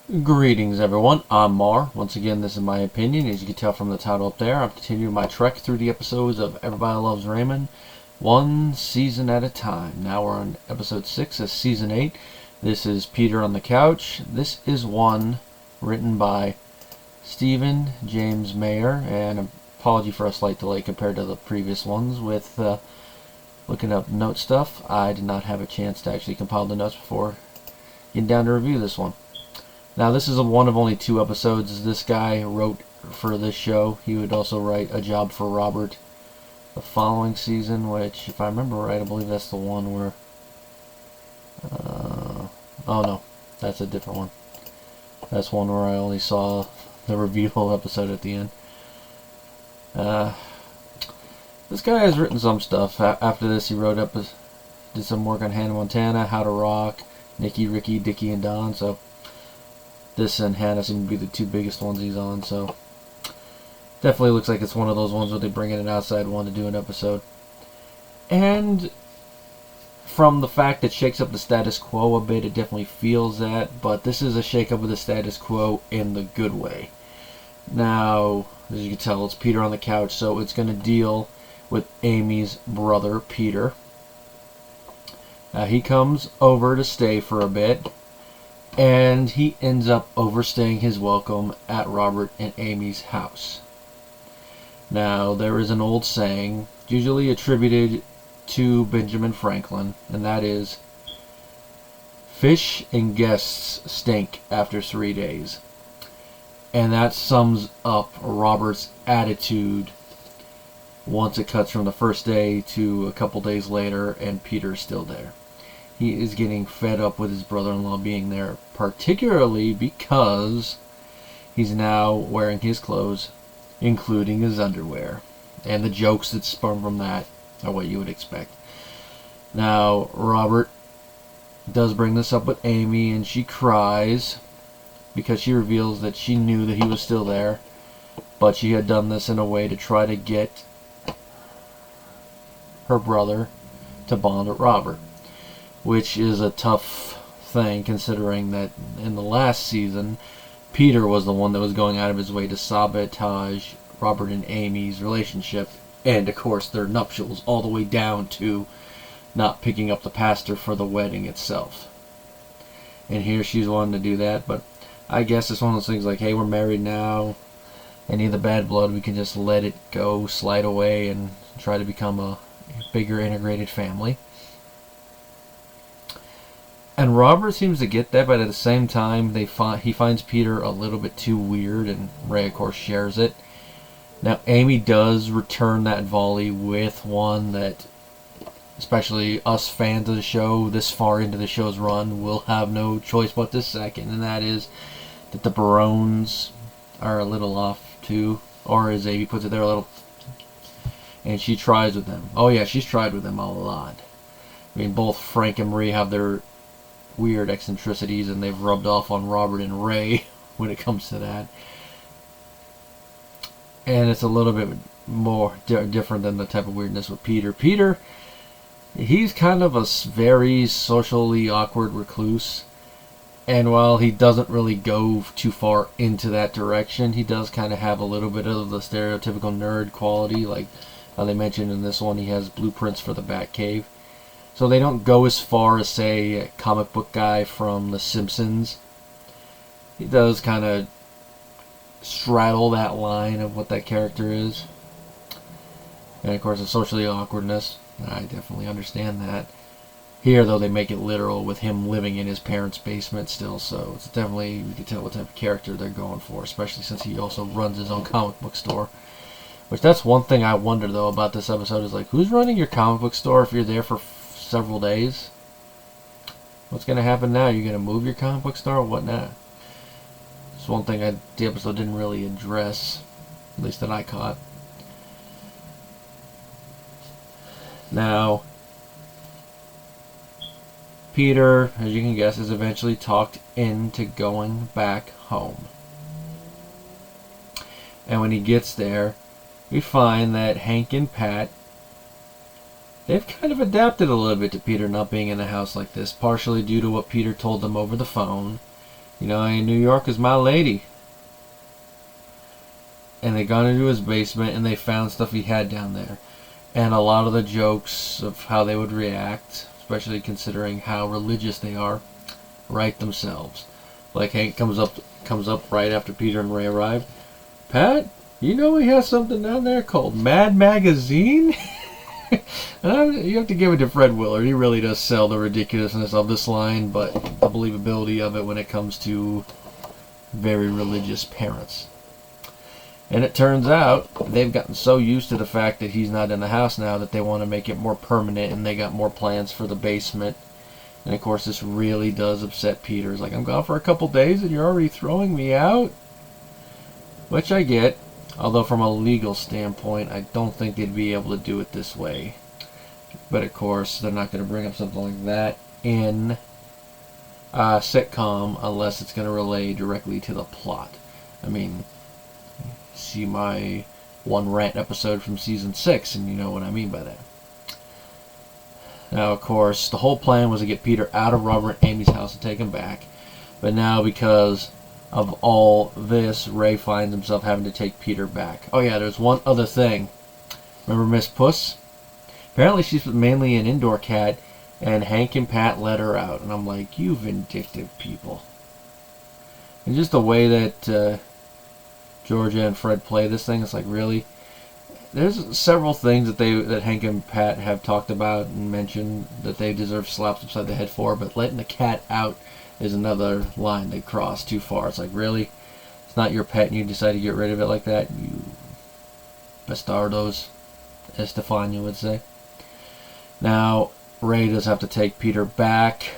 Greetings everyone, I'm Mar. Once again, this is my opinion. As you can tell from the title up there, I'm continuing my trek through the episodes of Everybody Loves Raymond, one season at a time. Now we're on episode 6 of season 8. This is Peter on the Couch. This is one written by Stephen James Mayer, and apology for a slight delay compared to the previous ones with looking up note stuff. I did not have a chance to actually compile the notes before getting down to review this one. Now, this is one of only 2 episodes this guy wrote for this show. He would also write A Job for Robert the following season, which, if I remember right, I believe that's the one where... oh no, that's a different one. That's one where I only saw the reveal episode at the end. This guy has written some stuff. After this, he did some work on Hannah Montana, How to Rock, Nicky, Ricky, Dickie, and Don, so... This and Hannah seem to be the 2 biggest ones he's on, so definitely looks like it's one of those ones where they bring in an outside one to do an episode. And from the fact that it shakes up the status quo a bit, it definitely feels that, but this is a shake up of the status quo in the good way. Now, as you can tell, it's Peter on the Couch, so it's going to deal with Amy's brother, Peter. He comes over to stay for a bit, and he ends up overstaying his welcome at Robert and Amy's house. Now, there is an old saying, usually attributed to Benjamin Franklin, and that is, fish and guests stink after 3 days. And that sums up Robert's attitude once it cuts from the first day to a couple days later and Peter's still there. He is getting fed up with his brother-in-law being there, particularly because he's now wearing his clothes, including his underwear. And the jokes that spun from that are what you would expect. Now, Robert does bring this up with Amy, and she cries because she reveals that she knew that he was still there, but she had done this in a way to try to get her brother to bond with Robert, which is a tough thing considering that in the last season, Peter was the one that was going out of his way to sabotage Robert and Amy's relationship, and of course their nuptials, all the way down to not picking up the pastor for the wedding itself. And here she's wanting to do that, but I guess it's one of those things like, hey, we're married now, any of the bad blood, we can just let it go, slide away, and try to become a bigger integrated family. And Robert seems to get that, but at the same time, he finds Peter a little bit too weird, and Ray, of course, shares it. Now, Amy does return that volley with one that, especially us fans of the show, this far into the show's run, will have no choice but to second, and that is that the Barones are a little off, too. Or as Amy puts it, they're a little... And she tries with them. Oh, yeah, she's tried with them a lot. I mean, both Frank and Marie have their weird eccentricities, and they've rubbed off on Robert and Ray when it comes to that. And it's a little bit more different than the type of weirdness with Peter. Peter, he's kind of a very socially awkward recluse, and while he doesn't really go too far into that direction, he does kind of have a little bit of the stereotypical nerd quality, like they mentioned in this one, he has blueprints for the Batcave. So they don't go as far as, say, a comic book guy from The Simpsons. He does kind of straddle that line of what that character is. And of course, the socially awkwardness, I definitely understand that. Here, though, they make it literal with him living in his parents' basement still, so it's definitely, you can tell what type of character they're going for, especially since he also runs his own comic book store. Which, that's one thing I wonder, though, about this episode, is like, who's running your comic book store if you're there for several days? What's going to happen now? You're going to move your comic book store or whatnot? It's one thing the episode didn't really address, at least that I caught. Now, Peter, as you can guess, is eventually talked into going back home. And when he gets there, we find that Hank and Pat, they've kind of adapted a little bit to Peter not being in a house like this, partially due to what Peter told them over the phone, New York is my lady. And they got into his basement and they found stuff he had down there. And a lot of the jokes of how they would react, especially considering how religious they are, write themselves. Like Hank comes up right after Peter and Ray arrive. Pat, he has something down there called Mad Magazine? You have to give it to Fred Willard. He really does sell the ridiculousness of this line, but the believability of it when it comes to very religious parents. And it turns out they've gotten so used to the fact that he's not in the house now that they want to make it more permanent, and they got more plans for the basement. And of course this really does upset Peter. He's like, I'm gone for a couple days and you're already throwing me out? Which I get, although from a legal standpoint I don't think they'd be able to do it this way. But of course they're not going to bring up something like that in a sitcom unless it's going to relate directly to the plot. I mean, see my one rant episode from season 6 and you know what I mean by that. Now of course the whole plan was to get Peter out of Robert and Amy's house and take him back, but now because of all this, Ray finds himself having to take Peter back. Oh yeah, there's one other thing. Remember Miss Puss? Apparently she's mainly an indoor cat, and Hank and Pat let her out, and I'm like, you vindictive people. And just the way that Georgia and Fred play this thing, it's like, really? There's several things that Hank and Pat have talked about and mentioned that they deserve slaps upside the head for, but letting the cat out is another line they cross too far. It's like, really? It's not your pet and you decide to get rid of it like that? You bastardos, as Stefania would say. Now, Ray does have to take Peter back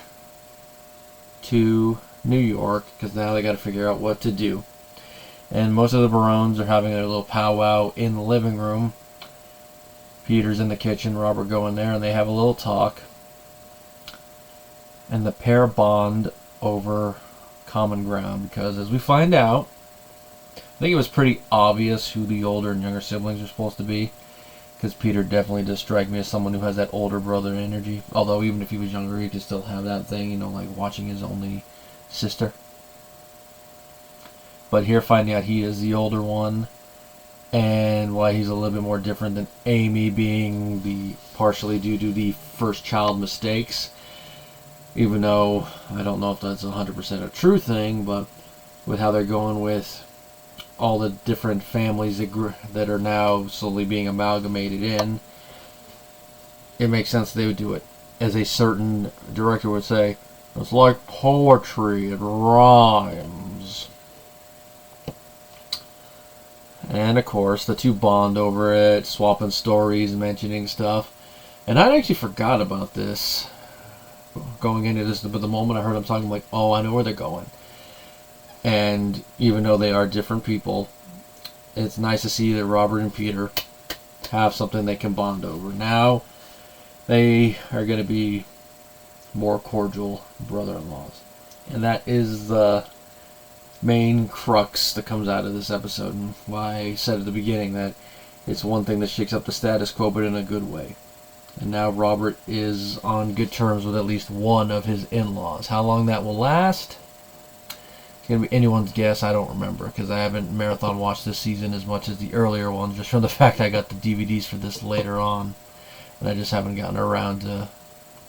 to New York because now they got to figure out what to do. And most of the Barones are having a little powwow in the living room. Peter's in the kitchen, Robert going there, and they have a little talk. And the pair bond over common ground because, as we find out, I think it was pretty obvious who the older and younger siblings are supposed to be. Because Peter definitely does strike me as someone who has that older brother energy. Although even if he was younger, he could still have that thing, like watching his only sister. But here finding out he is the older one, and why he's a little bit more different than Amy, being the partially due to the first child mistakes. Even though I don't know if that's 100% a true thing, but with how they're going with all the different families that are now slowly being amalgamated in, it makes sense they would do it. As a certain director would say, it's like poetry, it rhymes. And of course, the two bond over it, swapping stories, mentioning stuff. And I actually forgot about this going into this, but the moment I heard them talking, I'm like, oh, I know where they're going. And even though they are different people, it's nice to see that Robert and Peter have something they can bond over. Now, they are going to be more cordial brother-in-laws. And that is the main crux that comes out of this episode, and why I said at the beginning that it's one thing that shakes up the status quo, but in a good way. And now Robert is on good terms with at least one of his in-laws. How long that will last? It's going to be anyone's guess. I don't remember, because I haven't marathon watched this season as much as the earlier ones, just from the fact I got the DVDs for this later on, and I just haven't gotten around to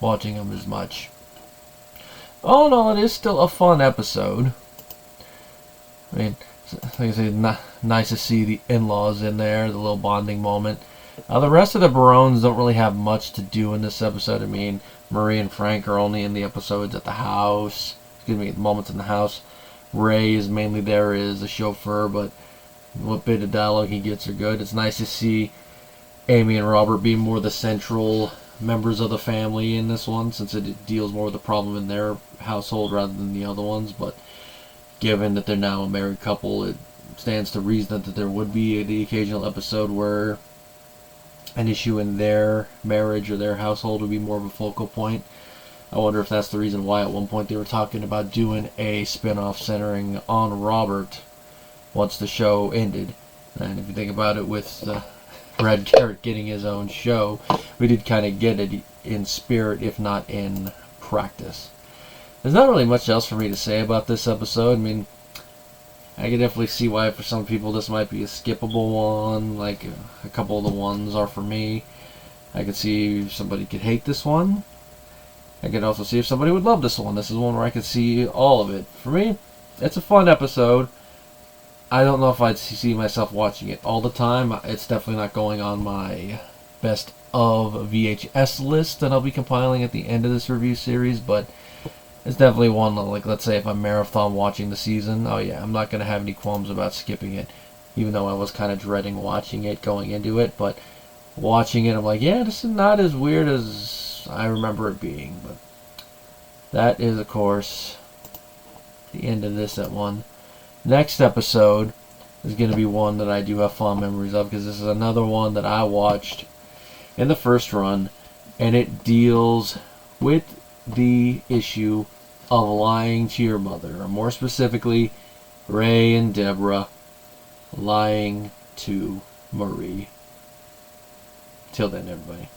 watching them as much. All in all, it is still a fun episode. I mean, like I say, nice to see the in-laws in there, the little bonding moment. The rest of the Barones don't really have much to do in this episode. I mean, Marie and Frank are only in the episodes at the house. Excuse me, the moments in the house. Ray is mainly there as a chauffeur, but what bit of dialogue he gets are good. It's nice to see Amy and Robert be more the central members of the family in this one, since it deals more with the problem in their household rather than the other ones. But given that they're now a married couple, it stands to reason that there would be the occasional episode where an issue in their marriage or their household would be more of a focal point. I wonder if that's the reason why at one point they were talking about doing a spin-off centering on Robert once the show ended. And if you think about it, with Brad Garrett getting his own show, we did kind of get it in spirit, if not in practice. there's not really much else for me to say about this episode. I mean, I can definitely see why for some people this might be a skippable one. Like a couple of the ones are for me. I could see if somebody could hate this one. I could also see if somebody would love this one. This is one where I could see all of it. For me, it's a fun episode. I don't know if I'd see myself watching it all the time. It's definitely not going on my best of VHS list that I'll be compiling at the end of this review series, but it's definitely one that, like, let's say if I'm marathon watching the season, oh yeah, I'm not going to have any qualms about skipping it, even though I was kind of dreading watching it going into it, but watching it, I'm like, yeah, this is not as weird as I remember it being, but that is, of course, the end of this one. Next episode is going to be one that I do have fond memories of, because this is another one that I watched in the first run, and it deals with the issue of lying to your mother, or more specifically, Ray and Deborah lying to Marie. Till then, everybody.